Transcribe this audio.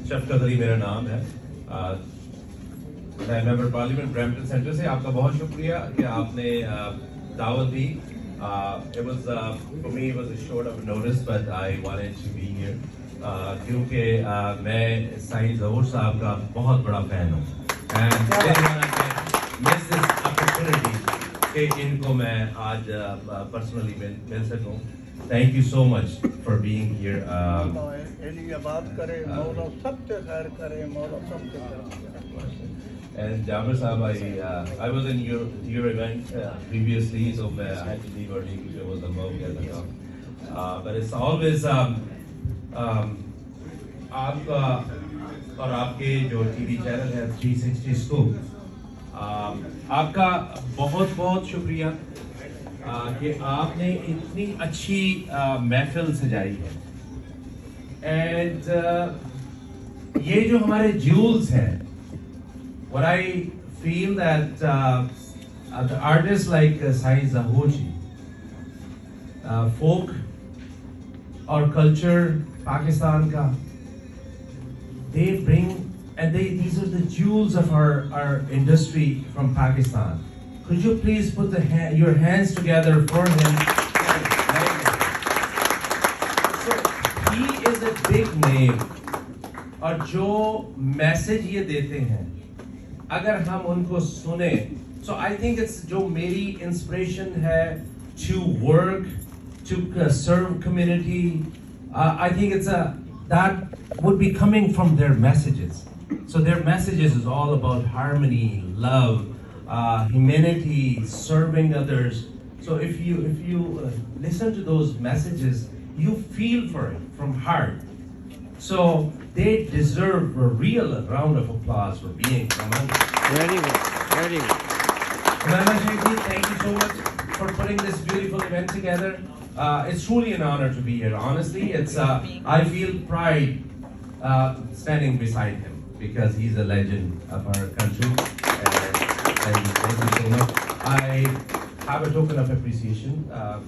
شفقت علی میرا نام ہے, میں ممبر پارلیمنٹ برمپٹن سینٹر سے. آپ کا بہت شکریہ کہ آپ نے دعوت دی. It was for me it was a short of a notice, but I wanted to be here کیونکہ میں سائیں ظہور صاحب کا بہت بڑا فین ہوں. And I didn't want to miss this opportunity کہ ان کو میں آج پرسنلی مل سکوں. Thank you so much for being here. And Jabir Sahab, I was in your event previously, so I had to leave early because there was a mob. But it's always آپ کا اور آپ کے جو T V channel ہے 360 scope, آپ کا بہت بہت شکریہ کہ آپ نے اتنی اچھی محفل سجائی ہے. اینڈ یہ جو ہمارے جیولز ہیں, what I feel that the artists like سائیں ظہور جی, folk اور کلچر پاکستان کا, they bring and these are the jewels of our industry from Pakistan. Could you please put your hands together for him? So he is a big name, اور جو message یہ دیتے ہیں اگر ہم ان کو سنیں, so I think it's جو میری انسپریشن ہے to work, to serve community, I think it's that would be coming from their messages. So their messages is all about harmony, love, humanity, serving others. So if you listen to those messages, you feel for it from heart. So they deserve a real round of applause for being among us. Very good, very good. Umayma Sheikh, thank you so much for putting this beautiful event together. It's truly an honor to be here. Honestly, I feel pride standing beside him because he's a legend of our country. And thank you so much. I have a token of appreciation.